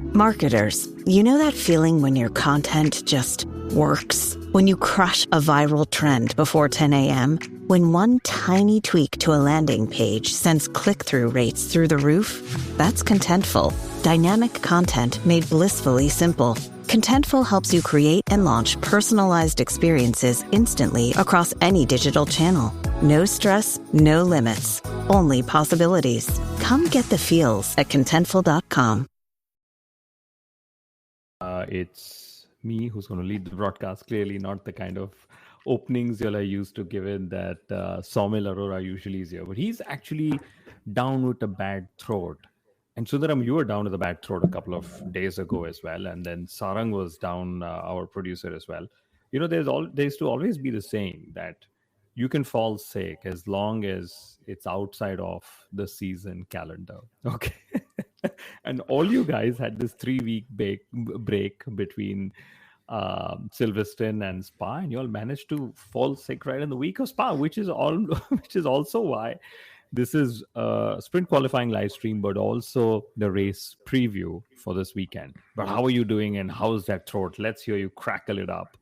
Marketers, you know that feeling when your content just works? When you crush a viral trend before 10 a.m.? When one tiny tweak to a landing page sends click-through rates through the roof? That's Contentful. Dynamic content made blissfully simple. Contentful helps you create and launch personalized experiences instantly across any digital channel. No stress, no limits. Only possibilities. Come get the feels at Contentful.com. It's me who's going to lead the broadcast. Clearly not the kind of openings you're used to, given that Sawmill Arora usually is here. But he's actually down with a bad throat. And Sundaram, you were down with a bad throat a couple of days ago as well. And then Sarang was down, our producer as well. You know, there used to always be the saying that you can fall sick as long as it's outside of the season calendar. Okay. And all you guys had this 3-week break between Silverstone and Spa, and you all managed to fall sick right in the week of Spa, which is also why this is a sprint qualifying live stream, but also the race preview for this weekend. But how are you doing, and how's that throat? Let's hear you crackle it up.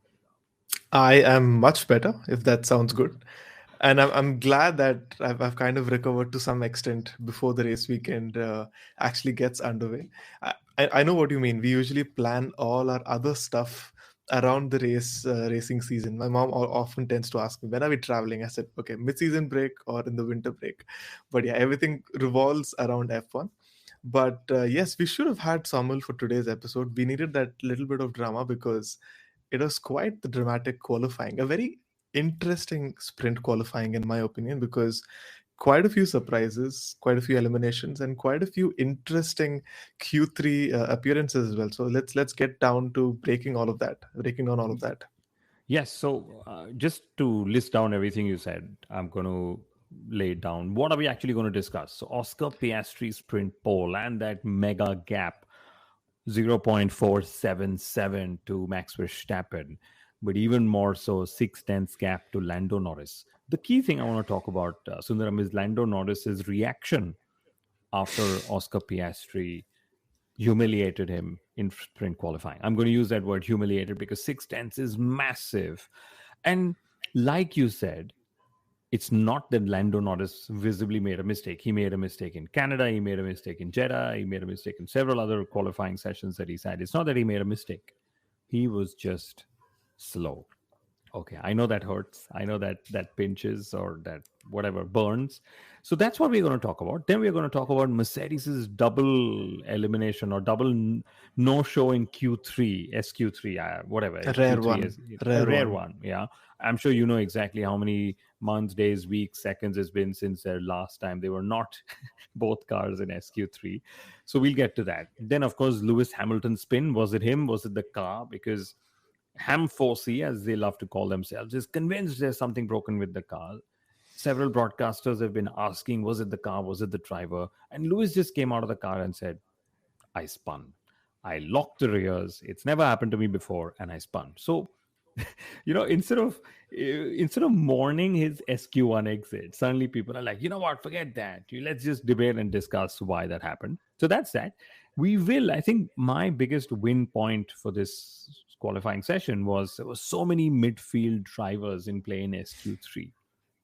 I am much better, if that sounds good. And I'm glad that I've kind of recovered to some extent before the race weekend actually gets underway. I know what you mean. We usually plan all our other stuff around the racing season. My mom often tends to ask me, when are we traveling? I said, okay, mid-season break or in the winter break. But yeah, everything revolves around F1. But yes, we should have had Samuel for today's episode. We needed that little bit of drama because it was quite the dramatic qualifying. A very interesting sprint qualifying, in my opinion, because quite a few surprises, quite a few eliminations, and quite a few interesting Q3 appearances as well. So let's get down to breaking down all of that. Yes. So just to list down everything you said, I'm going to lay it down. What are we actually going to discuss? So Oscar Piastri sprint pole and that mega gap, 0.477 to Max Verstappen, but even more so, 0.6 gap to Lando Norris. The key thing I want to talk about, Sundaram, is Lando Norris's reaction after Oscar Piastri humiliated him in sprint qualifying. I'm going to use that word humiliated because 0.6 is massive. And like you said, it's not that Lando Norris visibly made a mistake. He made a mistake in Canada. He made a mistake in Jeddah. He made a mistake in several other qualifying sessions that he's had. It's not that he made a mistake. He was just slow. Okay, I know that hurts. I know that pinches or that whatever burns. So that's what we're going to talk about. Then we're going to talk about Mercedes's double elimination or double no-show in Q3, SQ3, whatever. A rare one. A rare one, yeah. I'm sure you know exactly how many months, days, weeks, seconds it's been since their last time. They were not both cars in SQ3. So we'll get to that. Then, of course, Lewis Hamilton's spin. Was it him? Was it the car? Because Ham4C, as they love to call themselves, is convinced there's something broken with the car. Several broadcasters have been asking, was it the car? Was it the driver? And Lewis just came out of the car and said, I spun. I locked the rears. It's never happened to me before, and I spun. So, you know, instead of mourning his SQ1 exit, suddenly people are like, you know what, forget that. Let's just debate and discuss why that happened. So that's that. We will, I think my biggest win point for this qualifying session was there were so many midfield drivers in play in SQ3,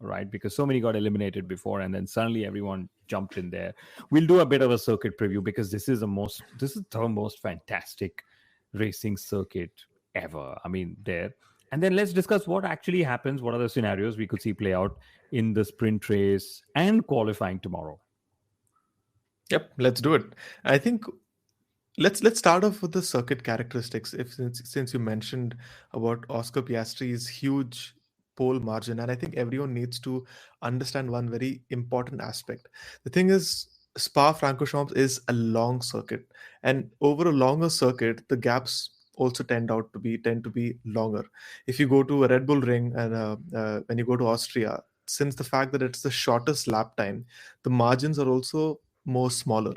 right? Because so many got eliminated before, and then suddenly everyone jumped in there. We'll do a bit of a circuit preview because this is the most fantastic racing circuit ever. I mean, there. And then let's discuss what actually happens, what are the scenarios we could see play out in the sprint race and qualifying tomorrow. Yep, let's do it. I think let's start off with the circuit characteristics. Since you mentioned about Oscar Piastri's huge pole margin, and I think everyone needs to understand one very important aspect. The thing is, Spa-Francorchamps is a long circuit, and over a longer circuit, the gaps also tend to be longer. If you go to a Red Bull Ring and when you go to Austria, since the fact that it's the shortest lap time, the margins are also more smaller.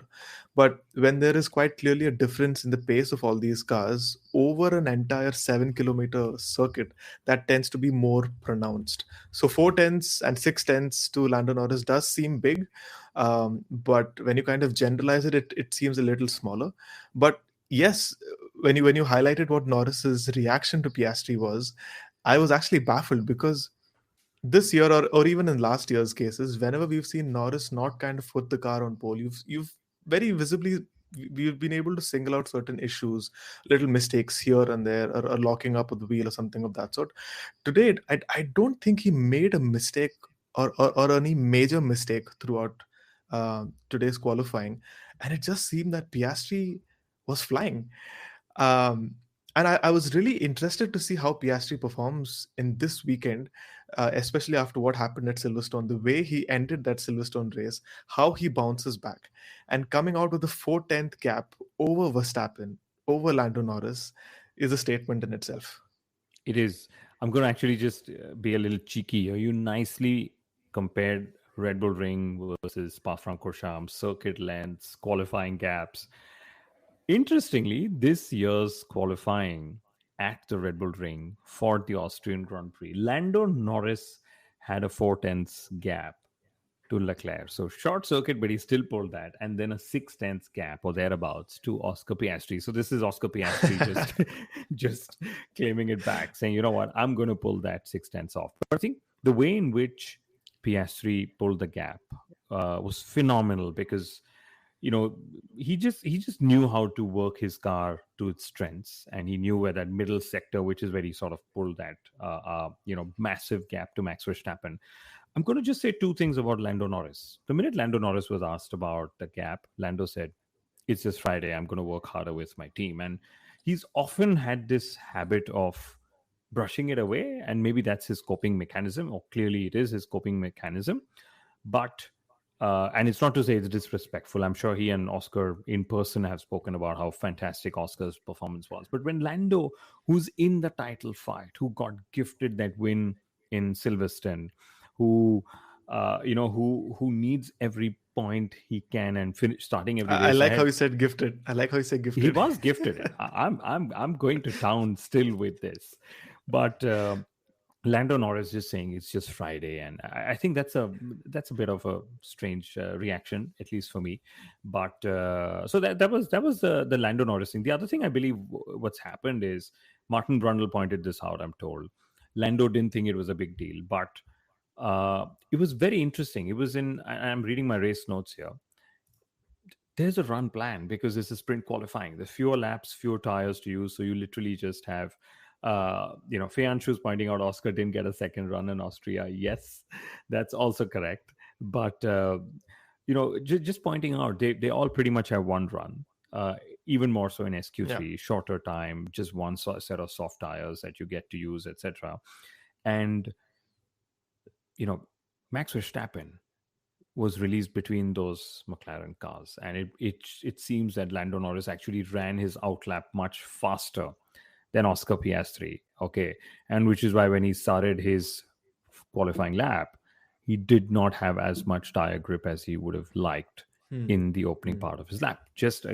But when there is quite clearly a difference in the pace of all these cars over an entire 7-kilometer circuit, that tends to be more pronounced. So 4/10 and 6/10 to Lando Norris does seem big, but when you kind of generalize it seems a little smaller. But yes, when you highlighted what Norris's reaction to Piastri was, I was actually baffled because this year or even in last year's cases, whenever we've seen Norris not kind of put the car on pole, you've very visibly we've been able to single out certain issues, little mistakes here and there, or locking up of the wheel or something of that sort. Today, I don't think he made a mistake or any major mistake throughout today's qualifying, and it just seemed that Piastri was flying. Um, and I was really interested to see how Piastri performs in this weekend, especially after what happened at Silverstone, the way he ended that Silverstone race, how he bounces back, and coming out with a 4/10 gap over Verstappen, over Lando Norris, is a statement in itself. It is. I'm going to actually just be a little cheeky. You nicely compared Red Bull Ring versus Spa-Francorchamps, circuit lengths, qualifying gaps. Interestingly, this year's qualifying at the Red Bull Ring for the Austrian Grand Prix, Lando Norris had a 4/10 gap to Leclerc. So short circuit, but he still pulled that. And then a 6/10 gap or thereabouts to Oscar Piastri. So this is Oscar Piastri just, just claiming it back, saying, you know what, I'm going to pull that 6/10 off. But I think the way in which Piastri pulled the gap was phenomenal because he just knew how to work his car to its strengths, and he knew where that middle sector, which is where he sort of pulled that massive gap to Max Verstappen. I'm going to just say two things about Lando Norris. The minute Lando Norris was asked about the gap, Lando said, "It's just Friday. I'm going to work harder with my team." And he's often had this habit of brushing it away, and maybe that's his coping mechanism, or clearly it is his coping mechanism. But and it's not to say it's disrespectful. I'm sure he and Oscar in person have spoken about how fantastic Oscar's performance was. But when Lando, who's in the title fight, who got gifted that win in Silverstone, who who needs every point he can and finish starting every race I like ahead. how you said gifted. I like how you said gifted. He was gifted it. I'm going to town still with this, but Lando Norris just saying it's just Friday, and I think that's a bit of a strange reaction, at least for me. But so that was the Lando Norris thing. The other thing I believe what's happened is Martin Brundle pointed this out. I'm told Lando didn't think it was a big deal, but it was very interesting. It was in. I'm reading my race notes here. There's a run plan because this is sprint qualifying. There's fewer laps, fewer tires to use, so you literally just have Feyanshu's pointing out Oscar didn't get a second run in Austria. Yes, that's also correct. But, just pointing out, they all pretty much have one run, even more so in SQ3, shorter time, just one set of soft tires that you get to use, etc. And, Max Verstappen was released between those McLaren cars. And it seems that Lando Norris actually ran his outlap much faster than Oscar Piastri. Okay. And which is why when he started his qualifying lap, he did not have as much tire grip as he would have liked in the opening part of his lap. Just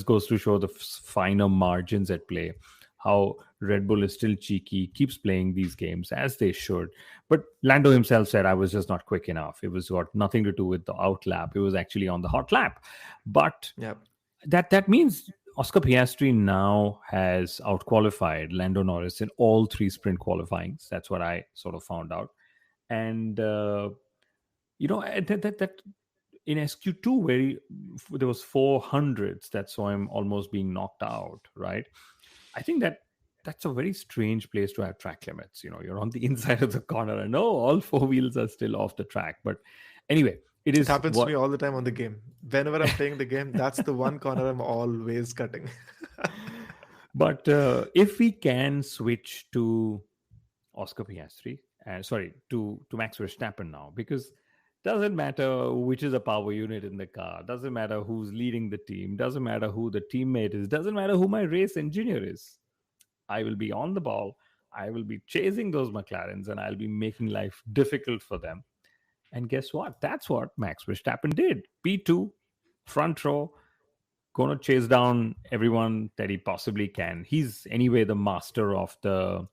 goes to show the finer margins at play, how Red Bull is still cheeky, keeps playing these games as they should. But Lando himself said, I was just not quick enough. It was got nothing to do with the out lap. It was actually on the hot lap. But that means Oscar Piastri now has out-qualified Lando Norris in all three sprint qualifyings. That's what I sort of found out. And, that in SQ2, where there was 400s that saw him almost being knocked out, right? I think that's a very strange place to have track limits. You're on the inside of the corner. I know all four wheels are still off the track. But anyway, it happens to me all the time on the game. Whenever I'm playing the game, that's the one corner I'm always cutting. But if we can switch to Oscar Piastri, to Max Verstappen now, because doesn't matter which is a power unit in the car, doesn't matter who's leading the team, doesn't matter who the teammate is, doesn't matter who my race engineer is. I will be on the ball. I will be chasing those McLarens, and I'll be making life difficult for them. And guess what? That's what Max Verstappen did. P2, front row, going to chase down everyone that he possibly can. He's anyway the master of the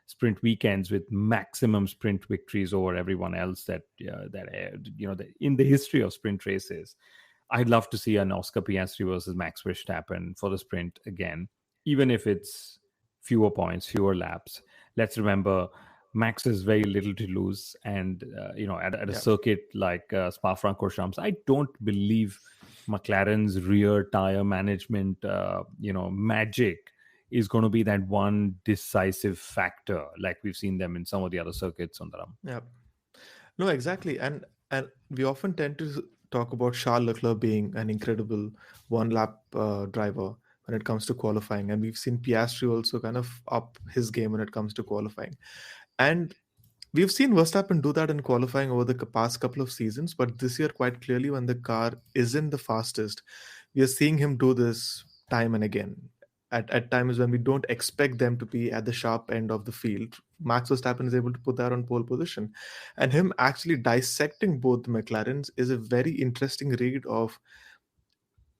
sprint weekends with maximum sprint victories over everyone else that in the history of sprint races. I'd love to see an Oscar Piastri versus Max Verstappen for the sprint again, even if it's fewer points, fewer laps. Let's remember, Max has very little to lose, and at a Yeah. circuit like Spa-Francorchamps, I don't believe McLaren's rear tire management, magic is going to be that one decisive factor like we've seen them in some of the other circuits, Sundaram. Yeah. No, exactly. And we often tend to talk about Charles Leclerc being an incredible one lap driver when it comes to qualifying. And we've seen Piastri also kind of up his game when it comes to qualifying. And we've seen Verstappen do that in qualifying over the past couple of seasons, but this year, quite clearly, when the car isn't the fastest, we are seeing him do this time and again. At times when we don't expect them to be at the sharp end of the field, Max Verstappen is able to put that on pole position. And him actually dissecting both the McLarens is a very interesting read of,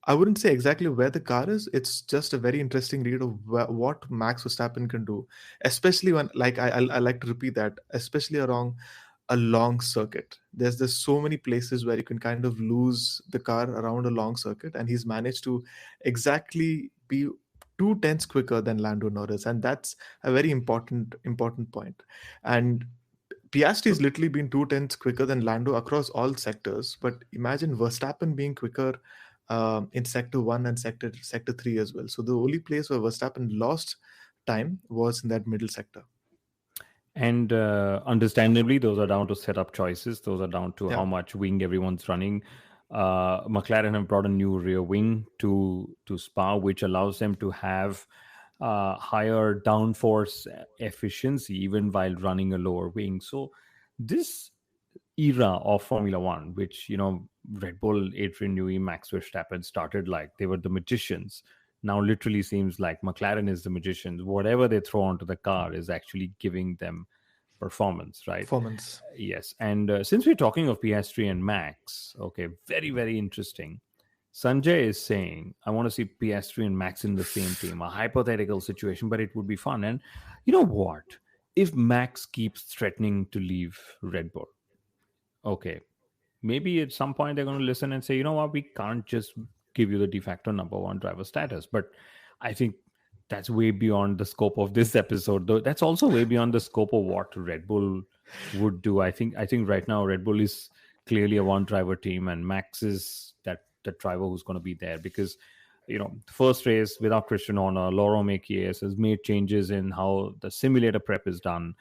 I wouldn't say exactly where the car is. It's just a very interesting read of what Max Verstappen can do, especially when, like I like to repeat that, especially around a long circuit. There's so many places where you can kind of lose the car around a long circuit, and he's managed to exactly be 2 tenths quicker than Lando Norris, and that's a very important point. And Piastri's literally been 2 tenths quicker than Lando across all sectors. But imagine Verstappen being quicker in sector one and sector three as well. So the only place where Verstappen lost time was in that middle sector. And understandably, those are down to setup choices. Those are down to Yeah. how much wing everyone's running. McLaren have brought a new rear wing to Spa, which allows them to have higher downforce efficiency even while running a lower wing. So this era of Formula One, which Red Bull, Adrian Newey, Max Verstappen started like they were the magicians. Now literally seems like McLaren is the magicians. Whatever they throw onto the car is actually giving them performance, right? Performance. Yes. And since we're talking of Piastri and Max, okay, very, very interesting. Sanjay is saying, I want to see Piastri and Max in the same team, a hypothetical situation, but it would be fun. And you know what? If Max keeps threatening to leave Red Bull, okay, maybe at some point they're going to listen and say, you know what, we can't just give you the de facto number one driver status. But I think that's way beyond the scope of this episode, though. That's also way beyond the scope of what Red Bull would do. I think right now Red Bull is clearly a one driver team, and Max is the driver who's going to be there, because first race without Christian Horner, Laurent Mekies has made changes in how the simulator prep is done.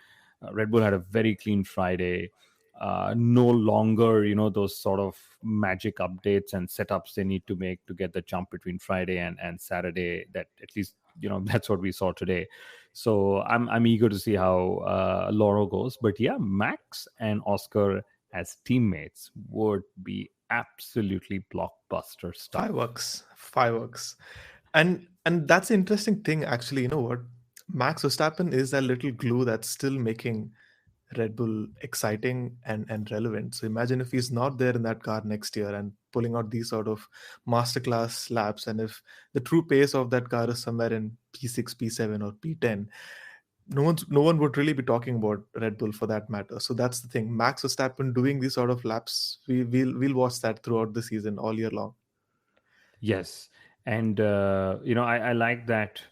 Red Bull had a very clean Friday. No longer, those sort of magic updates and setups they need to make to get the jump between Friday and Saturday. That at least, that's what we saw today. So I'm eager to see how Loro goes. But yeah, Max and Oscar as teammates would be absolutely blockbuster stuff. Fireworks. And that's the interesting thing, actually. You know what? Max Verstappen is that little glue that's still making Red Bull exciting and relevant. So imagine if he's not there in that car next year and pulling out these sort of masterclass laps, and if the true pace of that car is somewhere in P6, P7 or P10, no one would really be talking about Red Bull for that matter. So that's the thing. Max Verstappen doing these sort of laps, we'll watch that throughout the season all year long. Yes. And I like that,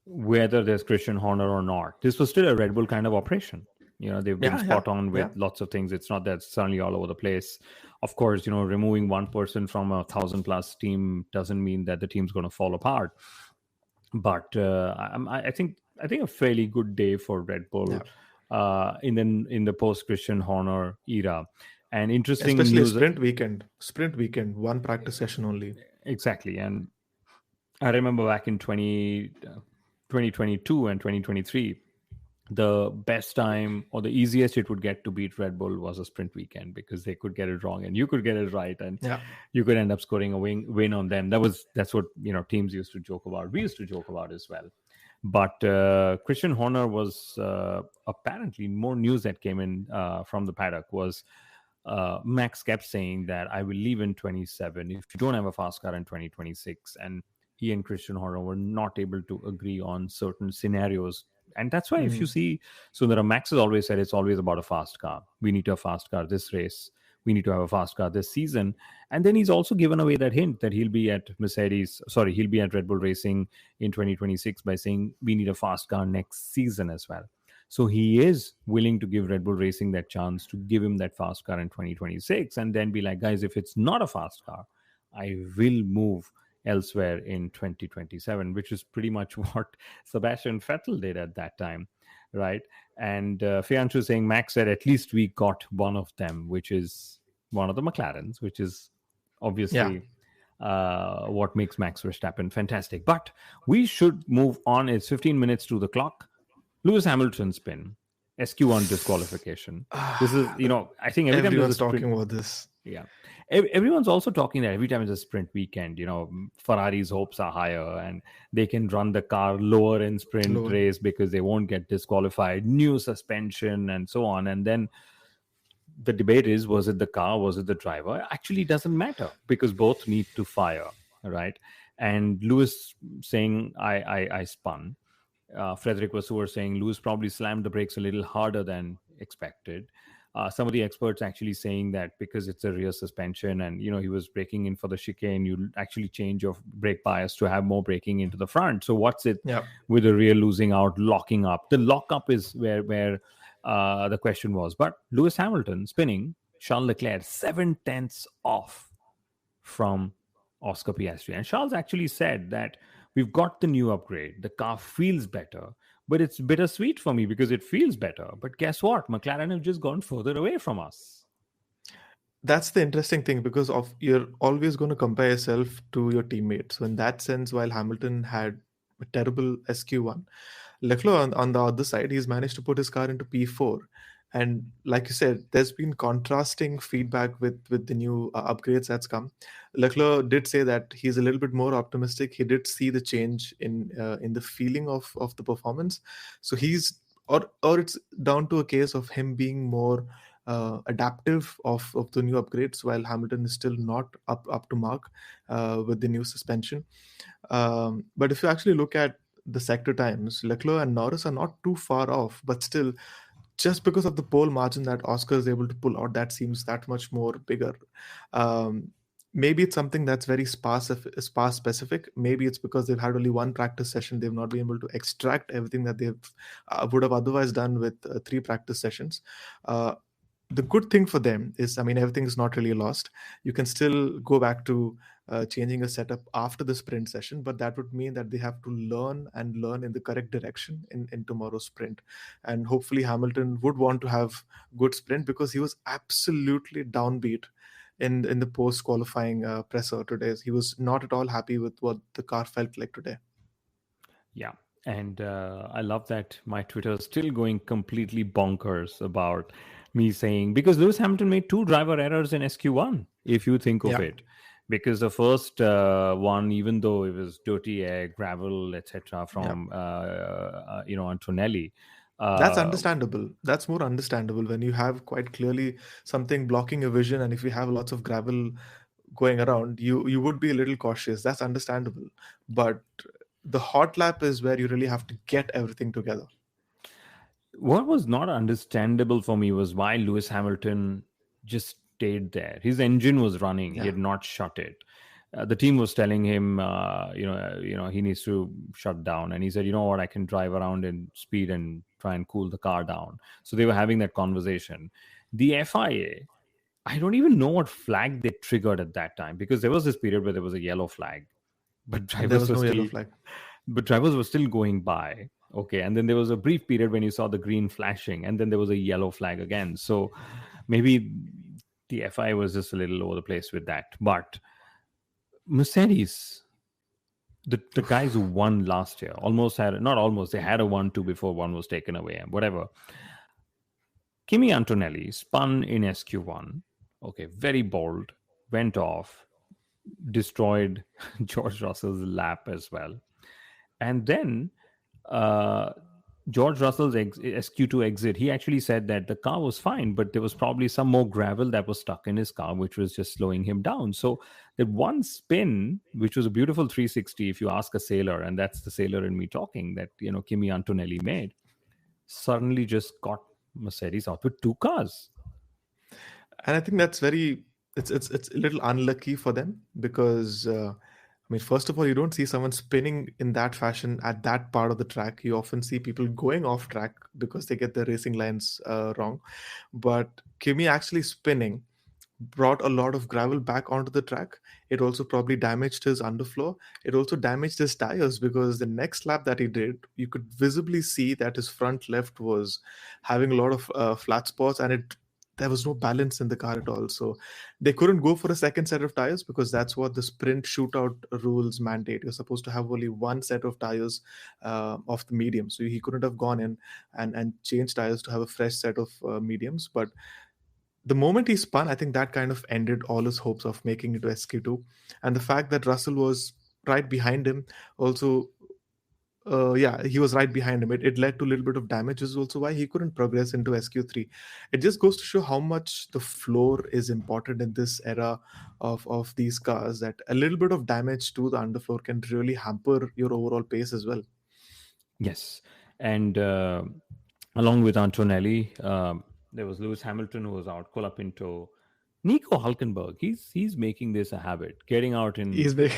whether there's Christian Horner or not, this was still a Red Bull kind of operation. They've been spot on with lots of things. It's not that it's suddenly all over the place. Of course, removing one person from 1,000+ team doesn't mean that the team's going to fall apart. But I think a fairly good day for Red Bull in the post Christian Horner era. And interesting, especially news, sprint weekend, one practice session only. Exactly. And I remember back in 2022 and 2023. The best time or the easiest it would get to beat Red Bull was a sprint weekend, because they could get it wrong and you could get it right, and you could end up scoring a win on them. That's what teams used to joke about. We used to joke about as well. But Christian Horner was apparently more news that came in from the paddock was Max kept saying that I will leave in 27 if you don't have a fast car in 2026, and he and Christian Horner were not able to agree on certain scenarios. And that's why if you see Sundaram, Max has always said it's always about a fast car. We need a fast car this race. we need to have a fast car this season. And then he's also given away that hint that he'll be at Red Bull Racing in 2026 by saying we need a fast car next season as well. So he is willing to give Red Bull Racing that chance to give him that fast car in 2026 and then be like, guys, if it's not a fast car, I will move elsewhere in 2027, which is pretty much what Sebastian Vettel did at that time, right? And Fianchu is saying, Max said, at least we got one of them, which is one of the McLarens, which is obviously what makes Max Verstappen fantastic. But we should move on. It's 15 minutes to the clock. Lewis Hamilton spin, SQ1 disqualification. This is, I think every time everyone's talking about this. Yeah. Everyone's also talking that every time it's a sprint weekend, Ferrari's hopes are higher and they can run the car lower in sprint race because they won't get disqualified, new suspension and so on. And then the debate is, was it the car, was it the driver? Actually, it doesn't matter because both need to fire, right? And Lewis saying, I spun. Frederick Vasseur saying Lewis probably slammed the brakes a little harder than expected. Some of the experts actually saying that because it's a rear suspension and, he was braking in for the chicane, you actually change your brake bias to have more braking into the front. So what's it with the rear losing out, locking up? The lockup is where the question was. But Lewis Hamilton spinning, Charles Leclerc 7/10 off from Oscar Piastri. And Charles actually said that we've got the new upgrade. The car feels better, but it's bittersweet for me because it feels better. But guess what? McLaren have just gone further away from us. That's the interesting thing because you're always going to compare yourself to your teammates. So in that sense, while Hamilton had a terrible SQ1, Leclerc on the other side, he's managed to put his car into P4. And like you said, there's been contrasting feedback with the new upgrades that's come. Leclerc did say that he's a little bit more optimistic. He did see the change in the feeling of the performance. So he's or it's down to a case of him being more adaptive of the new upgrades, while Hamilton is still not up to mark with the new suspension. But if you actually look at the sector times, Leclerc and Norris are not too far off, but still, just because of the pole margin that Oscar is able to pull out, that seems that much more bigger. Maybe it's something that's very sparse specific. Maybe it's because they've had only one practice session. They've not been able to extract everything that they would have otherwise done with 3 practice sessions. The good thing for them is, everything is not really lost. You can still go back to changing a setup after the sprint session, but that would mean that they have to learn in the correct direction in tomorrow's sprint. And hopefully Hamilton would want to have good sprint because he was absolutely downbeat in the post-qualifying presser today. He was not at all happy with what the car felt like today. Yeah. And I love that my Twitter is still going completely bonkers about me saying, because Lewis Hamilton made 2 driver errors in SQ1, if you think of it. Because the first one, even though it was dirty air, gravel, etc., from Antonelli, that's understandable. That's more understandable when you have quite clearly something blocking your vision, and if you have lots of gravel going around, you would be a little cautious. That's understandable. But the hot lap is where you really have to get everything together. What was not understandable for me was why Lewis Hamilton just stayed there. His engine was running. He had not shut it. The team was telling him, he needs to shut down. And he said, you know what, I can drive around in speed and try and cool the car down. So they were having that conversation. The FIA, I don't even know what flag they triggered at that time, because there was this period where there was a yellow flag. But drivers were still going by. Okay. And then there was a brief period when you saw the green flashing, and then there was a yellow flag again. So maybe the FIA was just a little over the place with that. But Mercedes, the guys who won last year, they had a 1-2 before one was taken away and whatever. Kimi Antonelli spun in SQ1. Okay. Very bold, went off, destroyed George Russell's lap as well. And then George Russell's SQ2 exit, he actually said that the car was fine, but there was probably some more gravel that was stuck in his car, which was just slowing him down. So that one spin, which was a beautiful 360, if you ask a sailor, and that's the sailor in me talking, that, Kimi Antonelli made, suddenly just got Mercedes out with 2 cars. And I think that's very it's a little unlucky for them because I mean, first of all, you don't see someone spinning in that fashion at that part of the track. You often see people going off track because they get the racing lines wrong. But Kimi actually spinning brought a lot of gravel back onto the track. It also probably damaged his underfloor. It also damaged his tires because the next lap that he did, you could visibly see that his front left was having a lot of flat spots, and it there was no balance in the car at all. So they couldn't go for a second set of tires because that's what the sprint shootout rules mandate. You're supposed to have only one set of tires of the medium. So he couldn't have gone in and changed tires to have a fresh set of mediums. But the moment he spun, I think that kind of ended all his hopes of making it to SQ2. And the fact that Russell was right behind him also, yeah, he was right behind him. It led to a little bit of damage, is also why he couldn't progress into SQ3. It just goes to show how much the floor is important in this era of these cars, that a little bit of damage to the underfloor can really hamper your overall pace as well. Yes. And along with Antonelli, there was Lewis Hamilton who was out, Colapinto, Nico Hulkenberg. He's making this a habit, getting out in He's big.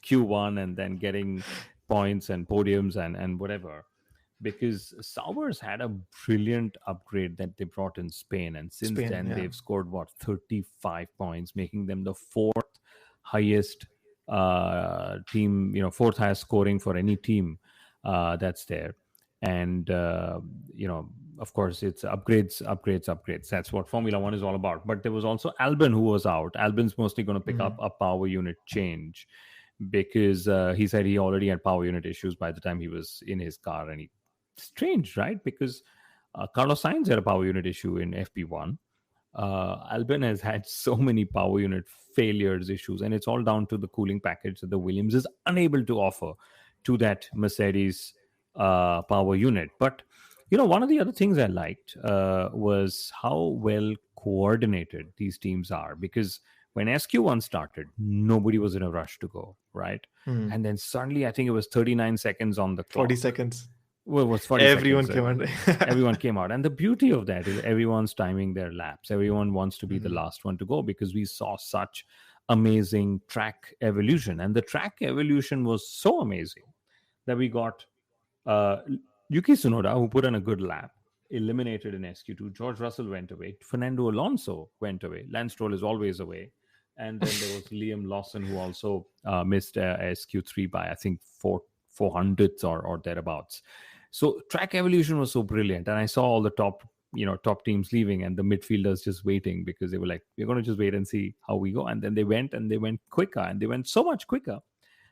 Q1 and then getting points and podiums and whatever. Because Sauber's had a brilliant upgrade that they brought in Spain, and since Spain, then yeah. they've scored 35 points, making them the fourth highest team, fourth highest scoring for any team that's there. And of course, it's upgrades, upgrades, upgrades. That's what Formula One is all about. But there was also Albon who was out. Albon's mostly going to pick up a power unit change because he said he already had power unit issues by the time he was in his car. And strange, right? Because Carlos Sainz had a power unit issue in FP1. Albon has had so many power unit failures issues, and it's all down to the cooling package that the Williams is unable to offer to that Mercedes power unit. But one of the other things I liked was how well coordinated these teams are, because when SQ1 started, nobody was in a rush to go, right? And then suddenly, I think it was 39 seconds on the clock. 40 seconds. Well, it was 40 Everyone seconds. came out. Everyone came out. And the beauty of that is everyone's timing their laps. Everyone wants to be the last one to go, because we saw such amazing track evolution. And the track evolution was so amazing that we got Yuki Tsunoda, who put on a good lap, eliminated in SQ2. George Russell went away. Fernando Alonso went away. Lance Stroll is always away. And then there was Liam Lawson, who also missed SQ3 by, I think, 400ths or thereabouts. So track evolution was so brilliant. And I saw all the top teams leaving and the midfielders just waiting, because they were like, we're going to just wait and see how we go. And then they went quicker, and they went so much quicker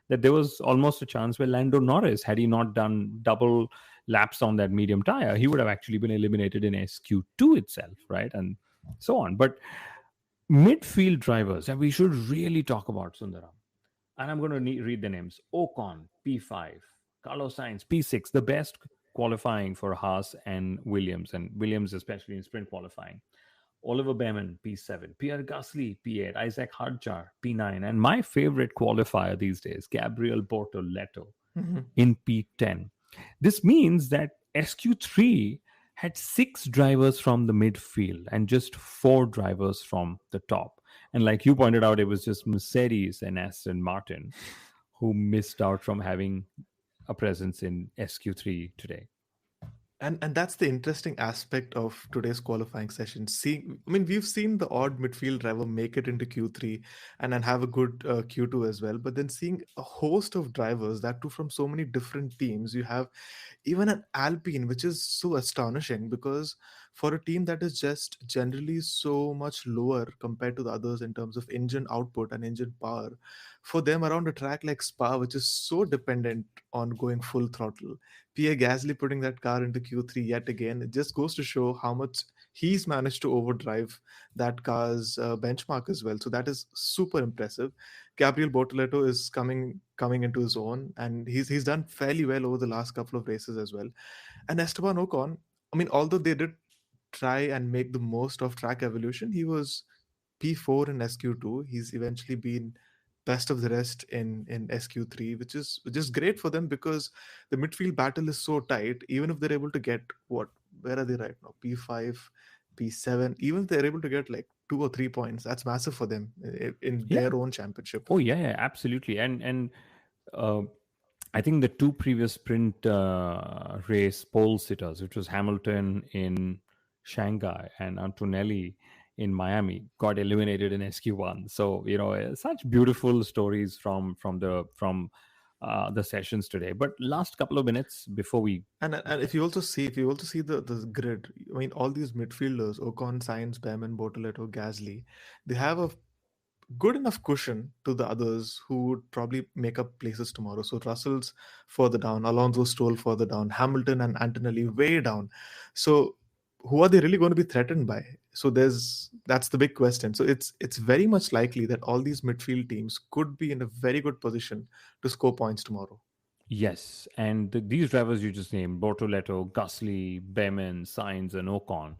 that there was almost a chance where Lando Norris, had he not done double laps on that medium tire, he would have actually been eliminated in SQ2 itself, right? And so on. But midfield drivers, and we should really talk about Sundaram. And I'm going to read the names. Ocon, P5. Carlos Sainz, P6. The best qualifying for Haas and Williams especially in sprint qualifying. Oliver Bearman, P7. Pierre Gasly, P8. Isaac Hadjar, P9. And my favorite qualifier these days, Gabriel Bortoleto, in P10. This means that SQ3 had 6 drivers from the midfield and just 4 drivers from the top. And like you pointed out, it was just Mercedes and Aston Martin who missed out from having a presence in SQ3 today. And that's the interesting aspect of today's qualifying session. We've seen the odd midfield driver make it into Q3 and then have a good Q2 as well. But then seeing a host of drivers, that too from so many different teams, you have even an Alpine, which is so astonishing, because for a team that is just generally so much lower compared to the others in terms of engine output and engine power, for them around a track like Spa, which is so dependent on going full throttle, Pierre Gasly putting that car into Q3 yet again, it just goes to show how much he's managed to overdrive that car's benchmark as well. So that is super impressive. Gabriel Bortoleto is coming into his own, and he's done fairly well over the last couple of races as well. And Esteban Ocon, although they did try and make the most of track evolution, he was P4 in SQ2. He's eventually been best of the rest in SQ3, which is great for them, because the midfield battle is so tight. Even if they're able to get where are they right now? P5, P7. Even if they're able to get like 2 or 3 points. That's massive for them in Yeah. their own championship. Oh yeah, absolutely. And uh, I think the two previous sprint race pole sitters, which was Hamilton in Shanghai and Antonelli in Miami, got eliminated in SQ1. So such beautiful stories from the sessions today. But last couple of minutes before we And if you also see the grid, I mean, all these midfielders, Ocon, Sainz, Bearman, Bortoleto, Gasly, they have a good enough cushion to the others who would probably make up places tomorrow. So Russell's further down, Alonso Stroll further down, Hamilton and Antonelli way down. So who are they really going to be threatened by? So that's the big question. So it's very much likely that all these midfield teams could be in a very good position to score points tomorrow. Yes, and these drivers you just named, Bortoleto, Gasly, Bearman, Sainz, and Ocon,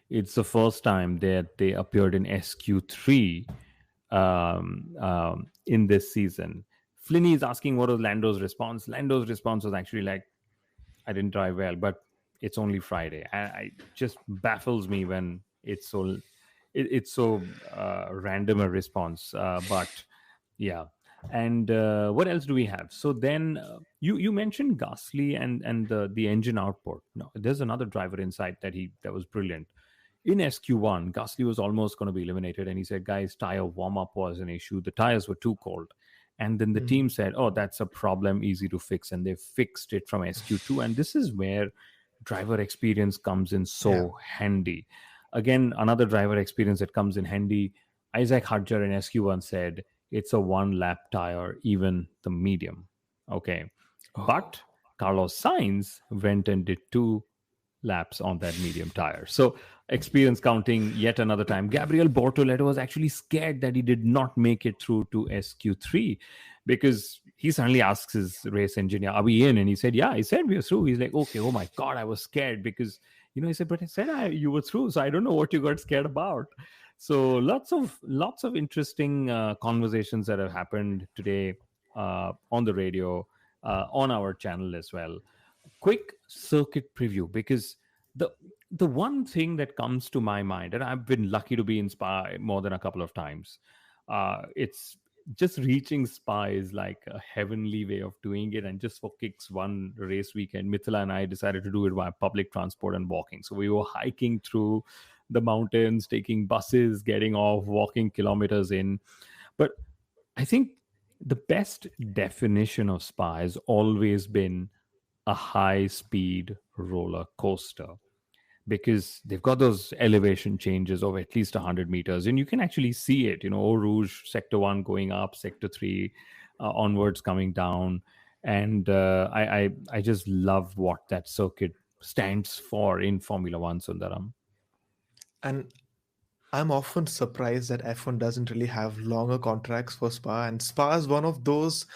it's the first time that they appeared in SQ3 in this season. Flinny is asking what was Lando's response. Lando's response was actually like, I didn't drive well, but it's only Friday. I just baffles me when it's so random a response. But yeah. And what else do we have? So then you mentioned Gasly and the engine output. No, there's another driver inside that was brilliant. In SQ1, Gasly was almost going to be eliminated, and he said, "Guys, tire warm up was an issue. The tires were too cold." And then the team said, "Oh, that's a problem, easy to fix," and they fixed it from SQ2. And this is where driver experience comes in so handy. Again, another driver experience that comes in handy. Isaac Hadjar in SQ1 said, it's a one lap tire, even the medium. Okay. But Carlos Sainz went and did 2 laps on that medium tire. So experience counting yet another time. Gabriel Bortoleto was actually scared that he did not make it through to SQ3 because he suddenly asks his race engineer, are we in? And he said, yeah. He said, we're through. He's like, okay, oh my God, I was scared because, he said, but I said you were through. So I don't know what you got scared about. So lots of interesting conversations that have happened today on the radio, on our channel as well. Quick circuit preview, because the one thing that comes to my mind, and I've been lucky to be in Spa more than a couple of times, it's just reaching Spa is like a heavenly way of doing it. And just for kicks, one race weekend, Mithila and I decided to do it via public transport and walking. So we were hiking through the mountains, taking buses, getting off, walking kilometers in. But I think the best definition of Spa has always been a high-speed roller coaster, because they've got those elevation changes of at least 100 meters, and you can actually see it, Eau Rouge, Sector 1 going up, Sector 3 onwards coming down. And I just love what that circuit stands for in Formula One, Sundaram. And I'm often surprised that F1 doesn't really have longer contracts for Spa. And Spa is one of those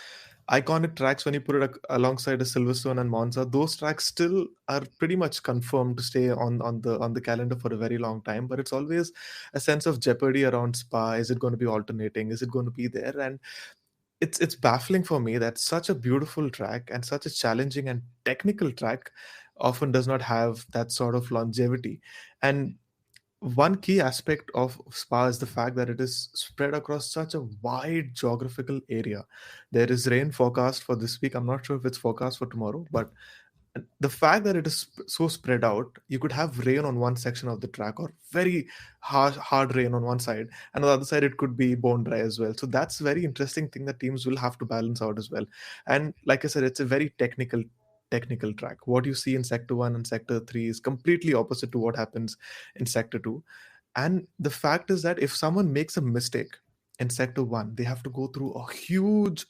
iconic tracks when you put it alongside a Silverstone and Monza. Those tracks still are pretty much confirmed to stay on the calendar for a very long time. But it's always a sense of jeopardy around Spa. Is it going to be alternating? Is it going to be there? And it's baffling for me that such a beautiful track and such a challenging and technical track often does not have that sort of longevity. And one key aspect of Spa is the fact that it is spread across such a wide geographical area. There is rain forecast for this week. I'm not sure if it's forecast for tomorrow, but the fact that it is so spread out, you could have rain on one section of the track or very hard rain on one side, and on the other side it could be bone dry as well. So that's a very interesting thing that teams will have to balance out as well. And like I said, it's a very technical track. What you see in Sector 1 and Sector 3 is completely opposite to what happens in Sector 2. And the fact is that if someone makes a mistake in Sector 1, they have to go through a huge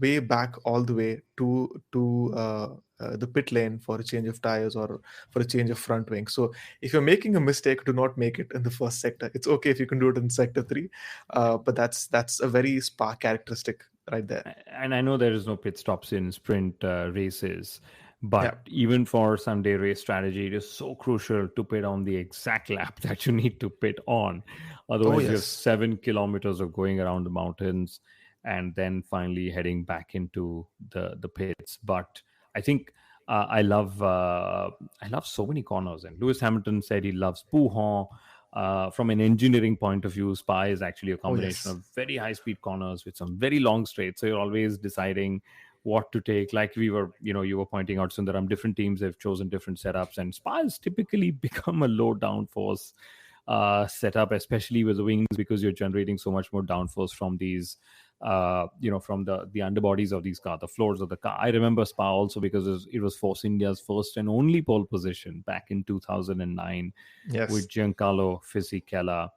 way back all the way to the pit lane for a change of tires or for a change of front wing. So if you're making a mistake, do not make it in the first sector. It's okay if you can do it in Sector 3, but that's a very Spa characteristic right there. And I know there is no pit stops in sprint races, but even for Sunday race strategy, it is so crucial to pit on the exact lap that you need to pit on. Otherwise, you have 7 kilometers of going around the mountains and then finally heading back into the pits. But I think I love so many corners. And Lewis Hamilton said he loves Pouhon. From an engineering point of view, Spa is actually a combination yes. of very high-speed corners with some very long straights. So you're always deciding what to take. Like you were pointing out, Sundaram, different teams have chosen different setups, and Spa has typically become a low downforce setup, especially with the wings, because you're generating so much more downforce from these from the underbodies of these cars, the floors of the car. I remember Spa also because it was Force India's first and only pole position back in 2009 Yes. with Giancarlo Fisichella.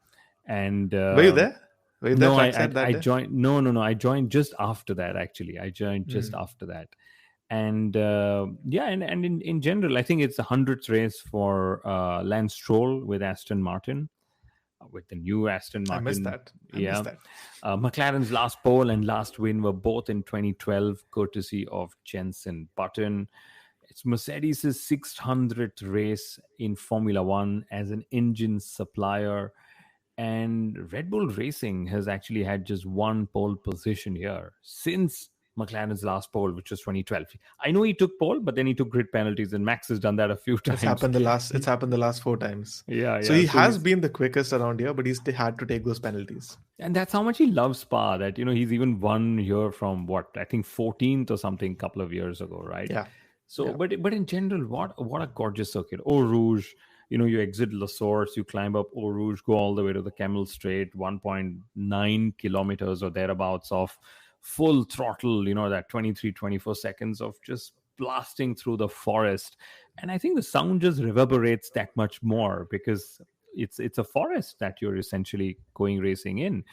And Were you there? Were you there no, trackside that I day? joined. No. I joined just after that. Actually, I joined just after that. And and in general, I think it's the 100th race for Lance Stroll with Aston Martin, with the new Aston I missed Martin. that. I missed that. McLaren's last pole and last win were both in 2012, courtesy of Jenson Button. It's Mercedes' 600th race in Formula One as an engine supplier. And Red Bull Racing has actually had just one pole position here since McLaren's last pole, which was 2012. I know he took pole, but then he took grid penalties, and Max has done that a few times. It's happened the last 4 times. Yeah. So he has been the quickest around here, but he's had to take those penalties. And that's how much he loves Spa, that, he's even won here from I think 14th or something a couple of years ago, right? Yeah. So, Yeah. but in general, what a gorgeous circuit. Eau Rouge, you exit La Source, you climb up Eau Rouge, go all the way to the Camel Straight, 1.9 kilometers or thereabouts of full throttle, that 23, 24 seconds of just blasting through the forest. And I think the sound just reverberates that much more because it's a forest that you're essentially going racing in.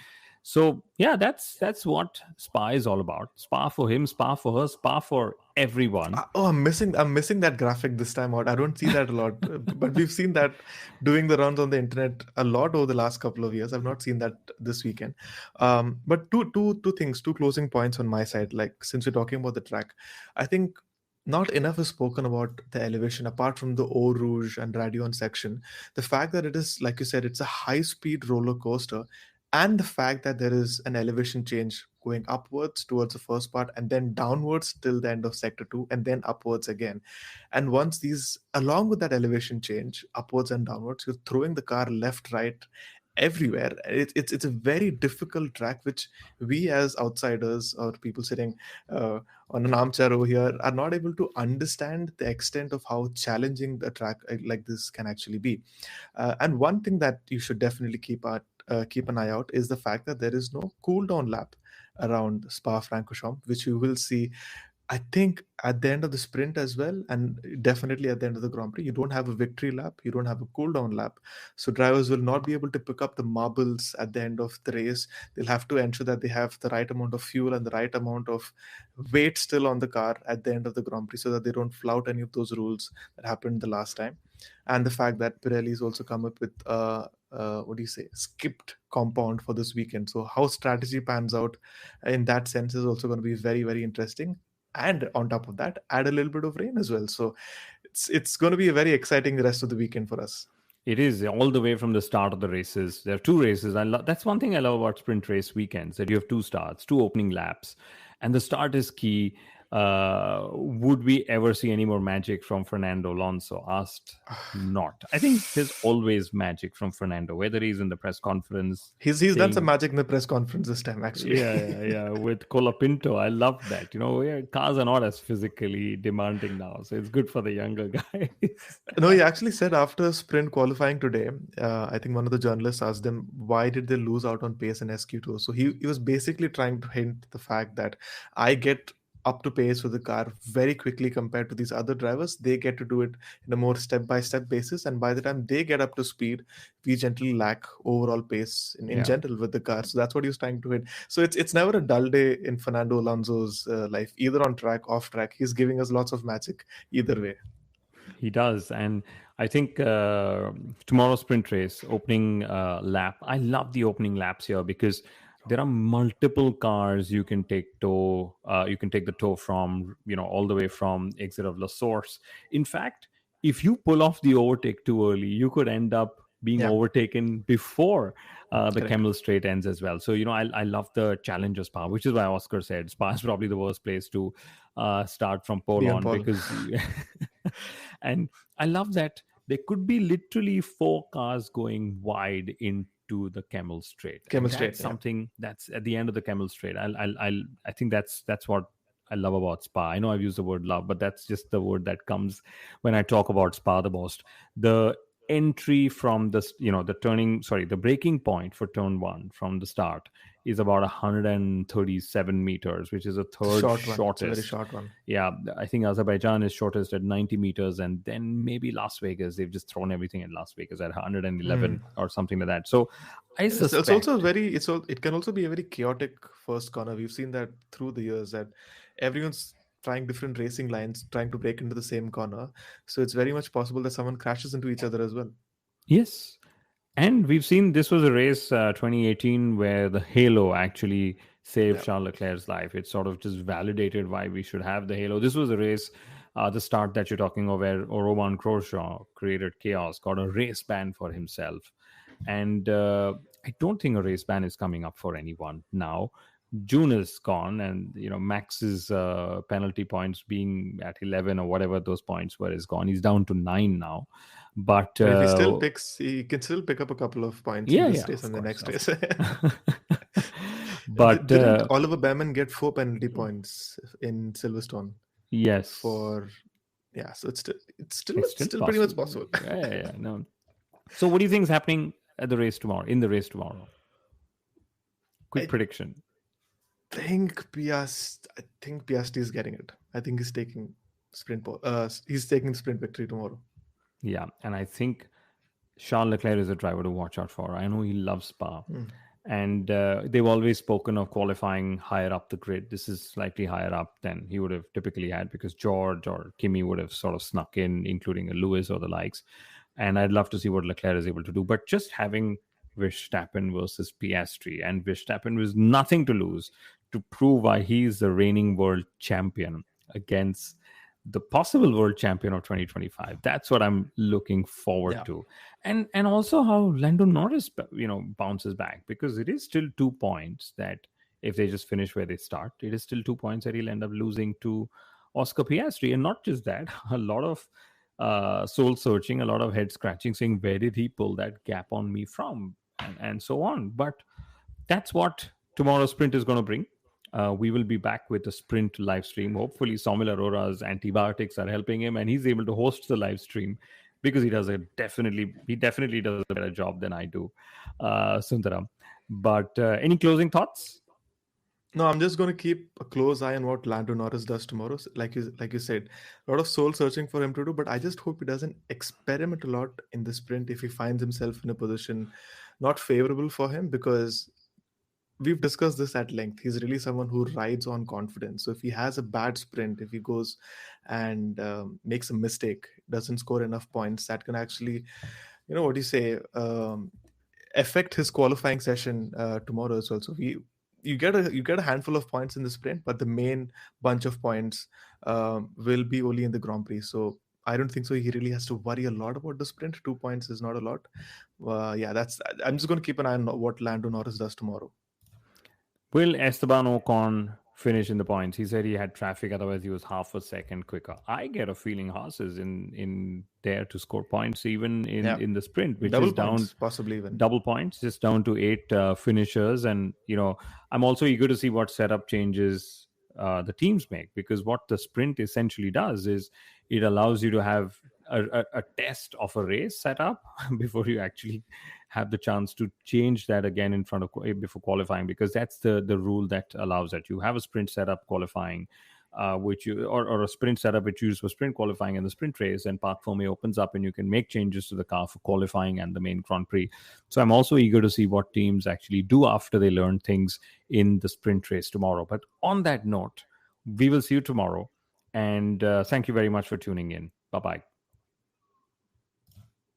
So yeah, that's what Spa is all about. Spa for him, Spa for her, Spa for everyone. I'm missing that graphic this time out. I don't see that a lot, but we've seen that doing the rounds on the internet a lot over the last couple of years. I've not seen that this weekend. But two things, two closing points on my side. Like, since we're talking about the track, I think not enough is spoken about the elevation apart from the Eau Rouge and Radion section. The fact that it is, like you said, it's a high-speed roller coaster, and the fact that there is an elevation change going upwards towards the first part and then downwards till the end of sector 2 and then upwards again. And once these, along with that elevation change upwards and downwards, you're throwing the car left, right, everywhere. It's a very difficult track, which we as outsiders or people sitting on an armchair over here are not able to understand the extent of how challenging the track like this can actually be. And one thing that you should definitely keep an eye out is the fact that there is no cool down lap around Spa-Francorchamps, which you will see, I think, at the end of the sprint as well, and definitely at the end of the Grand Prix. You don't have a victory lap, you don't have a cool down lap, so drivers will not be able to pick up the marbles at the end of the race. They'll have to ensure that they have the right amount of fuel and the right amount of weight still on the car at the end of the Grand Prix, so that they don't flout any of those rules that happened the last time. And the fact that Pirelli's also come up with skipped compound for this weekend. So how strategy pans out in that sense is also going to be very, very interesting. And on top of that, add a little bit of rain as well. So it's going to be a very exciting rest of the weekend for us. It is, all the way from the start of the races. There are 2 races. That's one thing I love about sprint race weekends, that you have 2 starts, 2 opening laps, and the start is key. Would we ever see any more magic from Fernando Alonso? Asked not. I think there's always magic from Fernando, whether he's in the press conference. He's done some magic in the press conference this time, actually. Yeah. With Colapinto, I love that. Cars are not as physically demanding now, so it's good for the younger guys. No, he actually said after sprint qualifying today, I think one of the journalists asked them, why did they lose out on pace in SQ2? So he was basically trying to hint the fact that I get up to pace with the car very quickly compared to these other drivers. They get to do it in a more step-by-step basis, and by the time they get up to speed, we gently lack overall pace in general with the car. So that's what he was trying to hit. So it's never a dull day in Fernando Alonso's life, either on track, off track. He's giving us lots of magic either way. He does. And I think tomorrow's sprint race, opening lap, I love the opening laps here because there are multiple cars you can take tow. You can take the tow from, all the way from exit of La Source. In fact, if you pull off the overtake too early, you could end up being overtaken before the Camel Straight ends as well. So, I love the challenge of Spa, which is why Oscar said Spa is probably the worst place to start from pole on because and I love that there could be literally 4 cars going wide into the Camel Straight. Camel And Straight, that's something that's at the end of the Camel Straight. I think that's what I love about Spa. I know I've used the word love, but that's just the word that comes when I talk about Spa the most. The entry from the braking point for turn 1 from the start is about 137 meters, which is a third shortest. It's a very short one. Yeah, I think Azerbaijan is shortest at 90 meters, and then maybe Las Vegas. They've just thrown everything in Las Vegas at 111 or something like that. So I suspect it's also it can also be a very chaotic first corner. We've seen that through the years that everyone's trying different racing lines, trying to break into the same corner. So it's very much possible that someone crashes into each other as well. Yes. And we've seen this was a race 2018 where the halo actually saved Charles Leclerc's life. It sort of just validated why we should have the halo. This was a race, the start that you're talking of, where Romain Grosjean created chaos, got a race ban for himself. And I don't think a race ban is coming up for anyone now. June is gone, and Max's penalty points being at 11 or whatever those points were is gone. He's down to 9 now. But if he can still pick up a couple of points in this race and the next race. But didn't Oliver Bearman get 4 penalty points in Silverstone? Yes. So it's still pretty much possible. No. So what do you think is happening at the race tomorrow? In the race tomorrow, quick prediction. I think Piastri is getting it. I think he's taking he's taking the sprint victory tomorrow. Yeah, and I think Charles Leclerc is a driver to watch out for. I know he loves Spa. And they've always spoken of qualifying higher up the grid. This is slightly higher up than he would have typically had, because George or Kimi would have sort of snuck in, including a Lewis or the likes. And I'd love to see what Leclerc is able to do. But just having Verstappen versus Piastri, and Verstappen with nothing to lose, to prove why he's the reigning world champion against the possible world champion of 2025. That's what I'm looking forward to. And also how Lando Norris, bounces back, because it is still 2 points that if they just finish where they start, it is still 2 points that he'll end up losing to Oscar Piastri. And not just that, a lot of soul searching, a lot of head scratching, saying, where did he pull that gap on me from? And so on. But that's what tomorrow's sprint is going to bring. We will be back with a sprint live stream. Hopefully, Somil Arora's antibiotics are helping him, and he's able to host the live stream, because he definitely does a better job than I do, Sundaram. But any closing thoughts? No, I'm just going to keep a close eye on what Lando Norris does tomorrow. Like you said, a lot of soul searching for him to do, but I just hope he doesn't experiment a lot in the sprint if he finds himself in a position not favorable for him, because we've discussed this at length. He's really someone who rides on confidence. So if he has a bad sprint, if he goes and makes a mistake, doesn't score enough points, that can actually, affect his qualifying session tomorrow as well. So you get a handful of points in the sprint, but the main bunch of points will be only in the Grand Prix. So I don't think so. He really has to worry a lot about the sprint. 2 points is not a lot. I'm just going to keep an eye on what Lando Norris does tomorrow. Will Esteban Ocon finish in the points? He said he had traffic, otherwise he was half a second quicker. I get a feeling Haas is in there to score points even in the sprint, which double is down points, possibly even double points, just down to 8 finishers. And I'm also eager to see what setup changes the teams make, because what the sprint essentially does is it allows you to have a test of a race set up before you actually have the chance to change that again in front of before qualifying, because that's the rule that allows that. You have a sprint setup qualifying, or a sprint setup which you use for sprint qualifying and the sprint race, and Parc Fermé opens up and you can make changes to the car for qualifying and the main Grand Prix. So I'm also eager to see what teams actually do after they learn things in the sprint race tomorrow. But on that note, we will see you tomorrow, and thank you very much for tuning in. Bye-bye.